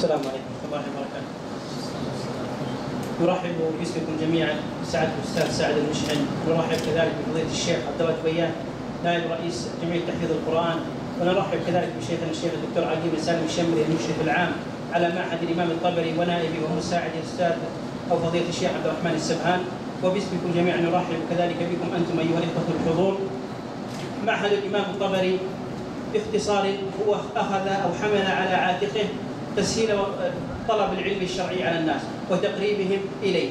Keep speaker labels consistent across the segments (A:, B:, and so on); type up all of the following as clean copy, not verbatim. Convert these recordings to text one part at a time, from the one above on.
A: السلام عليكم ورحمة الله وبركاته. نرحب باسمكم جميعا بسعادة الأستاذ سعد المشحن، نرحب كذلك بفضيلة الشيخ عبد الله بيان نائب رئيس جمعية تحفيظ القرآن، ونرحب كذلك بشيخنا الشيخ الدكتور عقيل بن سالم الشمري المشرف العام على معهد الإمام الطبري ونائبي ومساعد الأستاذ أو فضيلة الشيخ عبد الرحمن السبهان. وباسمكم جميعا نرحب كذلك بكم أنتم أيها الإخوة الحضور. معهد الإمام الطبري باختصار هو أخذ أو حمل على عاتقه تسهيل طلب العلم الشرعي على الناس وتقريبهم إليه،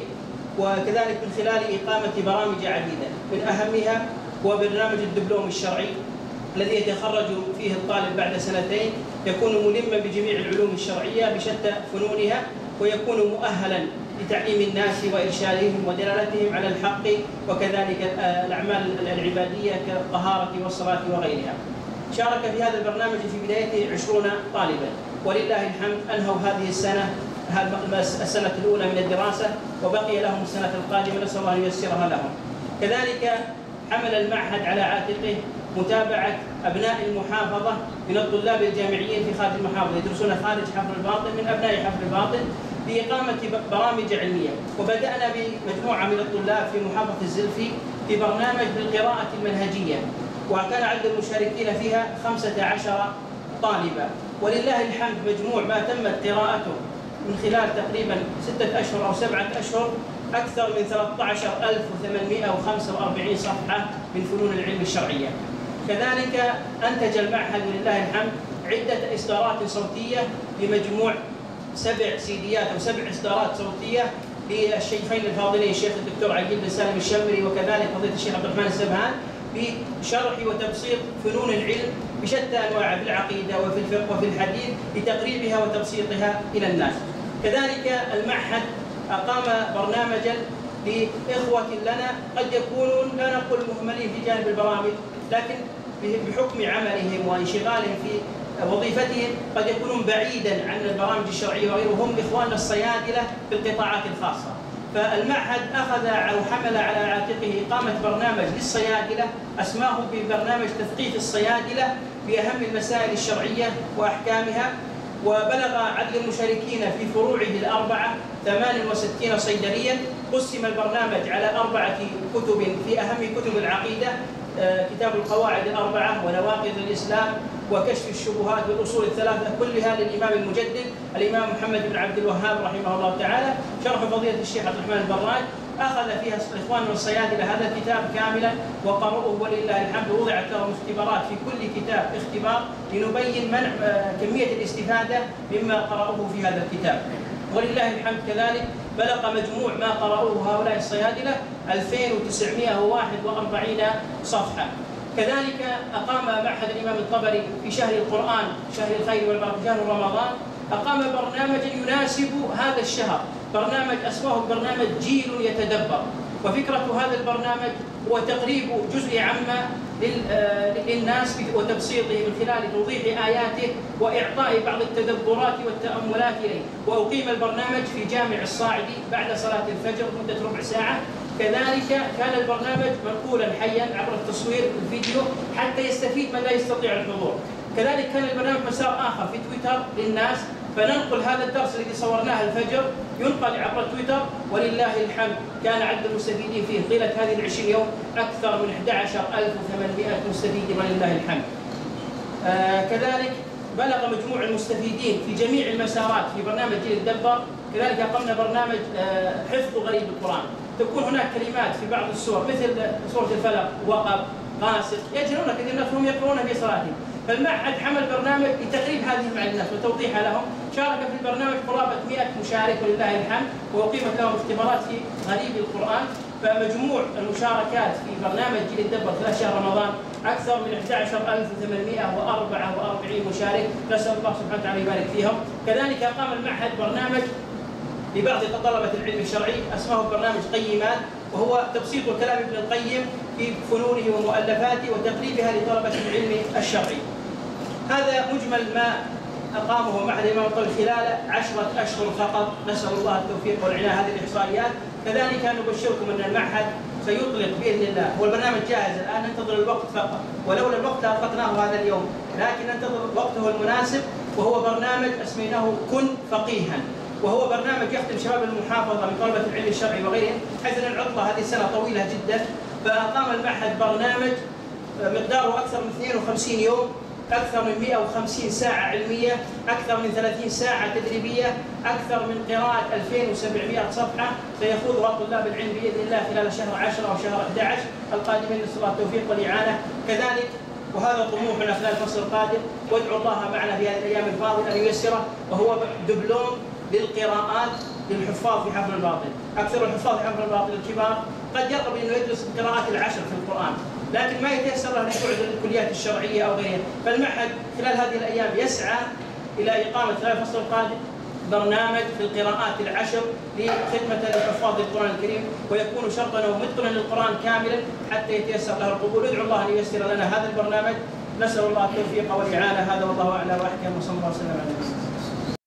A: وكذلك من خلال إقامة برامج عديدة، من أهمها هو برنامج الدبلوم الشرعي الذي يتخرج فيه الطالب بعد سنتين، يكون ملما بجميع العلوم الشرعية بشتى فنونها، ويكون مؤهلا لتعليم الناس وإرشادهم ودلالتهم على الحق، وكذلك الأعمال العبادية كالطهارة والصلاة وغيرها. شارك في هذا البرنامج في بدايته 20 طالبا، ولله الحمد أنهوا هذه السنة الأولى من الدراسة، وبقي لهم السنة القادمة، نسأل الله أن ييسرها لهم. كذلك حمل المعهد على عاتقه متابعة أبناء المحافظة من الطلاب الجامعيين في خارج المحافظة يدرسون خارج حفر الباطن من أبناء حفر الباطن بإقامة برامج علمية، وبدأنا بمجموعة من الطلاب في محافظة الزلفي في برنامج بالقراءة المنهجية، وكان عدد المشاركين فيها 15 طالبا، ولله الحمد مجموع ما تمت قراءته من خلال تقريبا 6 أشهر أو 7 أشهر أكثر من 13845 صفحة من فنون العلم الشرعية. كذلك أنتج المعهد ولله الحمد عدة إصدارات صوتية بمجموع 7 سيديات أو 7 إصدارات صوتية للشيخين الفاضلين الشيخ الدكتور عقيل بن سالم الشمري وكذلك فضيلة الشيخ عبد الرحمن السبهان بشرح وتبسيط فنون العلم بشتى أنواعها في العقيدة وفي الفقه وفي الحديث لتقريبها وتبسيطها إلى الناس. كذلك المعهد أقام برنامجا لإخوة لنا قد يكونون لا نقول مهملين في جانب البرامج، لكن بحكم عملهم وانشغالهم في وظيفتهم قد يكونون بعيدا عن البرامج الشرعية وغيرهم، إخواننا الصيادلة في القطاعات الخاصة. فالمعهد أخذ أو حمل على عاتقه إقامة برنامج للصيادلة أسماه ببرنامج تثقيف الصيادلة بأهم المسائل الشرعية وأحكامها، وبلغ عدد المشاركين في فروعه الأربعة 68 صيدليا. قسم البرنامج على 4 كتب في أهم كتب العقيدة، كتاب القواعد الأربعة ونواقض الإسلام وكشف الشبهات والأصول الثلاثة، كلها للإمام المجدد الإمام محمد بن عبد الوهاب رحمه الله تعالى، شرح فضيلة الشيخ عبد الرحمن البراج. أخذ فيها إخواننا الصيادلة هذا الكتاب كاملا وقرأوه ولله الحمد، وضعت لهم اختبارات في كل كتاب اختبار لنبين كمية الاستفادة مما قرأوه في هذا الكتاب، ولله الحمد. كذلك بلغ مجموع ما قرأوه هؤلاء الصيادلة 2941 صفحة. كذلك أقام معهد الإمام الطبري في شهر القرآن، شهر الخير والبركة، شهر رمضان، أقام برنامجا يناسب هذا الشهر، برنامج أسماه برنامج جيل يتدبر. وفكرة هذا البرنامج هو تقريب جزء عامة للناس وتبسيطه من خلال توضيح آياته وإعطاء بعض التدبرات والتأملات إليه. وأقيم البرنامج في جامع الصاعدي بعد صلاة الفجر مدة ربع ساعة. كذلك كان البرنامج منقولا حيا عبر التصوير الفيديو حتى يستفيد من لا يستطيع الحضور. كذلك كان البرنامج مسار آخر في تويتر للناس، فننقل هذا الدرس الذي صورناه الفجر ينقل عبر تويتر، ولله الحمد كان عدد المستفيدين فيه طيلة هذه 20 يوم أكثر من 11800 مستفيد ولله الحمد. كذلك بلغ مجموع المستفيدين في جميع المسارات في برنامج جيل يتدبر. كذلك أقمنا برنامج حفظ غريب القرآن، تكون هناك كلمات في بعض السور مثل سورة الفلق، وقب، قاصد، يجهلون كثير منهم هم يقرؤون في صلاتهم، فالمعهد حمل برنامج لتقريب هذه المعلومات الناس وتوضيحها لهم. شارك في البرنامج قرابة 100 مشارك ولله الحمد، وأقيمت لهم اختبارات في غريب القرآن. فمجموع المشاركات في برنامج جيل يتدبر خلال شهر رمضان أكثر من 11844 مشارك، نسأل الله سبحانه وتعالى يبارك فيهم. كذلك أقام المعهد برنامج لبعض طلبة العلم الشرعي اسمه برنامج قيمات، وهو تبسيط كلام ابن القيم في فنونه ومؤلفاته وتقريبها لطلبة العلم الشرعي. هذا مجمل ما أقامه معهد الإمام الطبري خلال 10 أشهر فقط، نسأل الله التوفيق والعناية. هذه الإحصائيات. كذلك نبشركم أن المعهد سيطلق باذن الله. هو البرنامج جاهز الان، ننتظر الوقت فقط، ولولا الوقت لاطلقناه هذا اليوم، لكن ننتظر وقته المناسب. وهو برنامج اسميناه كن فقيها، وهو برنامج يخدم شباب المحافظه من طلبه العلم الشرعي وغيرهم، حيث ان العطله هذه السنه طويله جدا، فاقام المعهد برنامج مقداره اكثر من 52 يوم، أكثر من 150 ساعة علمية، أكثر من 30 ساعة تدريبية، أكثر من قراءة 2700 صفحة سيخوضها طلاب العلم بإذن الله خلال شهر 10 أو شهر 11 القادمين، نسأل الله التوفيق والإعانة. كذلك وهذا طموحنا خلال الفصل القادم، وادعوا الله معنا في هذه الأيام الفاضلة أن ييسره، وهو دبلوم للقراءات للحفاظ في حفظ الباطل. أكثر الحفاظ في حفظ الباطل الكبار قد يرغب أنه يدرس القراءات العشر في القرآن، لكن ما يتيسر له لبعد الكليات الشرعيه او غيرها، فالمعهد خلال هذه الايام يسعى الى اقامه خلال الفصل القادم برنامج في القراءات العشر لخدمه لحفاظ القران الكريم، ويكون شرطا ومتقنا للقران كاملا حتى يتيسر له القبول. ادعو الله ان ييسر لنا هذا البرنامج، نسال الله التوفيق والاعانه. هذا والله اعلى واحكم، وصلى الله وسلم على نبينا.